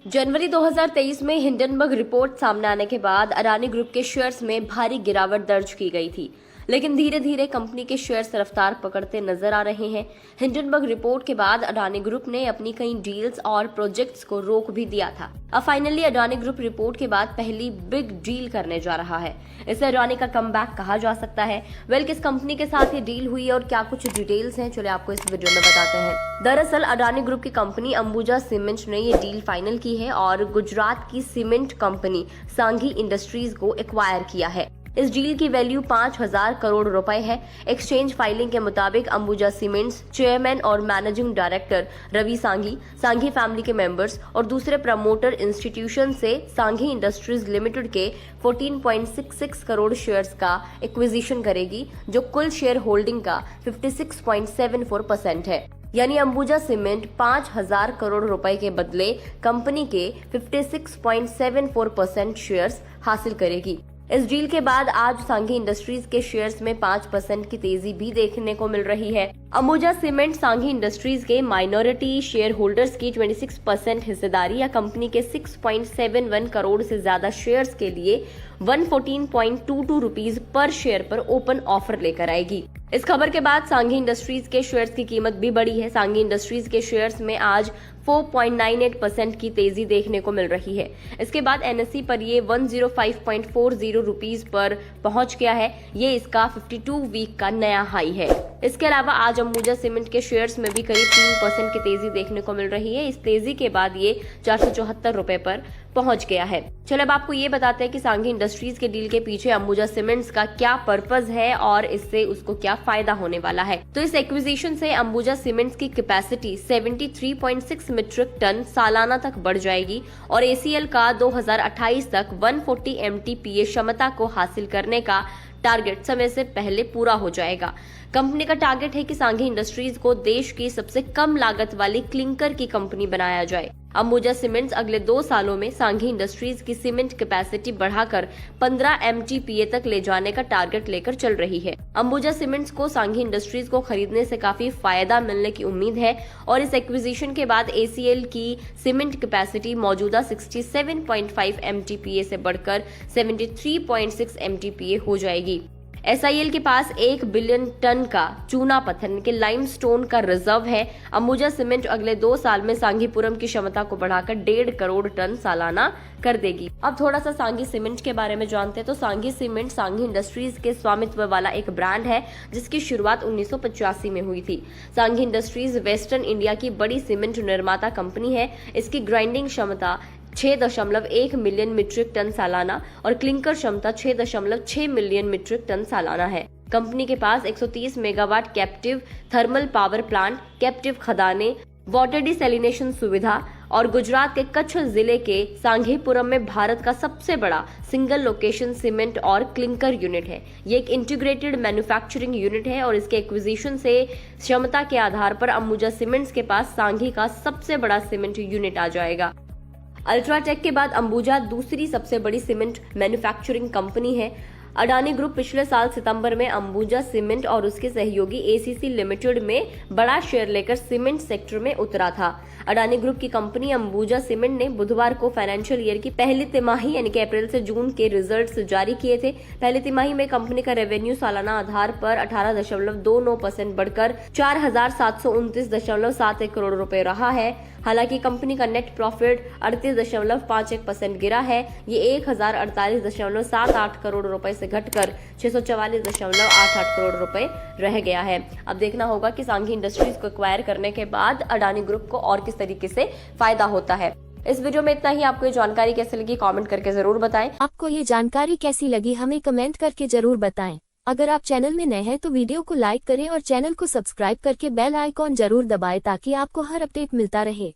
जनवरी 2023 में Hindenburg report सामने आने के बाद अडानी ग्रुप के शेयर्स में भारी गिरावट दर्ज की गई थी, लेकिन धीरे धीरे कंपनी के शेयर्स रफ्तार पकड़ते नजर आ रहे हैं। हिंडनबर्ग रिपोर्ट के बाद अडानी ग्रुप ने अपनी कई डील्स और प्रोजेक्ट्स को रोक भी दिया था। अब फाइनली अडानी ग्रुप रिपोर्ट के बाद पहली बिग डील करने जा रहा है। इसे अडानी का कमबैक कहा जा सकता है। किस कंपनी के साथ ये डील हुई और क्या कुछ डिटेल्स हैं, चलिए आपको इस वीडियो में बताते हैं। दरअसल अडानी ग्रुप की कंपनी अंबुजा सीमेंट ने ये डील फाइनल की है और गुजरात की सीमेंट कंपनी सांघी इंडस्ट्रीज को एक्वायर किया है। इस डील की वैल्यू 5,000 करोड़ रुपए है। एक्सचेंज फाइलिंग के मुताबिक अंबुजा सीमेंट्स चेयरमैन और managing director Ravi Sanghi, Sanghi family के मेंबर्स और दूसरे प्रमोटर इंस्टीट्यूशन से सांघी इंडस्ट्रीज लिमिटेड के 14.66 करोड़ शेयर्स का एक्विजिशन करेगी, जो कुल शेयर होल्डिंग का 56.74% है। यानी अंबुजा सीमेंट 5,000 करोड़ रुपए के बदले कंपनी के 56.74% शेयर्स हासिल करेगी। इस डील के बाद आज सांघी इंडस्ट्रीज के शेयर्स में 5% की तेजी भी देखने को मिल रही है। अंबुजा सीमेंट सांघी इंडस्ट्रीज के माइनॉरिटी शेयर होल्डर्स की 26% हिस्सेदारी या कंपनी के 6.71 करोड़ से ज्यादा शेयर्स के लिए 114.22 रुपीज पर शेयर पर ओपन ऑफर लेकर आएगी। इस खबर के बाद सांघी इंडस्ट्रीज के शेयर्स की कीमत भी बढ़ी है। सांघी इंडस्ट्रीज के शेयर्स में आज 4.98% की तेजी देखने को मिल रही है। इसके बाद एनएसई पर ये 105.40 रुपीज पर पहुंच गया है। ये इसका 52 वीक का नया हाई है। इसके अलावा आज अंबुजा सीमेंट के शेयर्स में भी करीब 3% की तेजी देखने को मिल रही है। इस तेजी के बाद ये 474 रुपए पर पहुंच गया है। चलो अब आपको ये बताते हैं कि सांघी इंडस्ट्रीज के डील के पीछे अंबुजा सीमेंट्स का क्या पर्पस है और इससे उसको क्या फायदा होने वाला है। तो इस एक्विजिशन से अंबुजा सीमेंट्स की कैपेसिटी 73.6 मीट्रिक टन सालाना तक बढ़ जाएगी और एसीएल का 2028 तक 140 MTPA क्षमता को हासिल करने का टारगेट समय से पहले पूरा हो जाएगा। कंपनी का टारगेट है कि सांघी इंडस्ट्रीज को देश की सबसे कम लागत वाली क्लिंकर की कंपनी बनाया जाए। अंबुजा सीमेंट्स अगले 2 सालों में सांघी इंडस्ट्रीज की सीमेंट कैपेसिटी बढ़ाकर 15 MTPA तक ले जाने का टारगेट लेकर चल रही है। अंबुजा सीमेंट्स को सांघी इंडस्ट्रीज को खरीदने से काफी फायदा मिलने की उम्मीद है और इस एक्विजिशन के बाद एसीएल की सीमेंट कैपेसिटी मौजूदा 67.5 MTPA से बढ़कर 73.6 MTPA हो जाएगी। एसआईएल के पास 1 बिलियन टन का चूना पत्थर के लाइमस्टोन का रिजर्व है। अंबुजा सीमेंट अगले 2 साल में सांघीपुरम की क्षमता को बढ़ाकर 1.5 करोड़ टन सालाना कर देगी। अब थोड़ा सा सांघी सीमेंट के बारे में जानते हैं। तो सांघी सीमेंट सांघी इंडस्ट्रीज के स्वामित्व वाला एक ब्रांड है जिसकी शुरुआत 1985 में हुई थी। सांघी इंडस्ट्रीज वेस्टर्न इंडिया की बड़ी सीमेंट निर्माता कंपनी है। इसकी ग्राइंडिंग क्षमता 6.1 मिलियन मीट्रिक टन सालाना और क्लिंकर क्षमता 6.6 मिलियन मीट्रिक टन सालाना है। कंपनी के पास 130 megawatt captive thermal power plant, captive खदानें, वाटर डिसैलिनेशन सुविधा और गुजरात के कच्छ जिले के सांघीपुरम में भारत का सबसे बड़ा सिंगल लोकेशन सीमेंट और क्लिंकर यूनिट है। ये एक इंटीग्रेटेड मैन्युफैक्चरिंग यूनिट है और इसके एक्विजिशन से क्षमता के आधार पर अंबुजा सीमेंट्स के पास सांघी का सबसे बड़ा सीमेंट यूनिट आ जाएगा। अल्ट्राटेक के बाद अंबुजा दूसरी सबसे बड़ी सीमेंट मैन्युफैक्चरिंग कंपनी है। अडानी ग्रुप पिछले साल सितंबर में अंबुजा सीमेंट और उसके सहयोगी एसीसी लिमिटेड में बड़ा शेयर लेकर सीमेंट सेक्टर में उतरा था। अडानी ग्रुप की कंपनी अंबुजा सीमेंट ने बुधवार को फाइनेंशियल ईयर की पहली तिमाही यानी कि अप्रैल से जून के रिजल्ट्स जारी किए थे। पहली तिमाही में कंपनी का रेवेन्यू सालाना आधार पर 18.29% बढ़कर 4,729.71 करोड़ रुपए रहा है। हालांकि कंपनी का नेट प्रॉफिट 38.51% गिरा है। ये 1,048.78 करोड़ रुपए से घटकर 644.88 करोड़ रुपए रह गया है। अब देखना होगा कि सांघी इंडस्ट्रीज को एक्वायर करने के बाद अडानी ग्रुप को और किस तरीके से फायदा होता है। इस वीडियो में इतना ही। आपको ये जानकारी कैसी लगी कमेंट करके जरूर बताएं। आपको ये जानकारी कैसी लगी हमें कमेंट करके जरूर बताएं। अगर आप चैनल में नए हैं तो वीडियो को लाइक करें और चैनल को सब्सक्राइब करके बेल आइकॉन जरूर दबाएं ताकि आपको हर अपडेट मिलता रहे।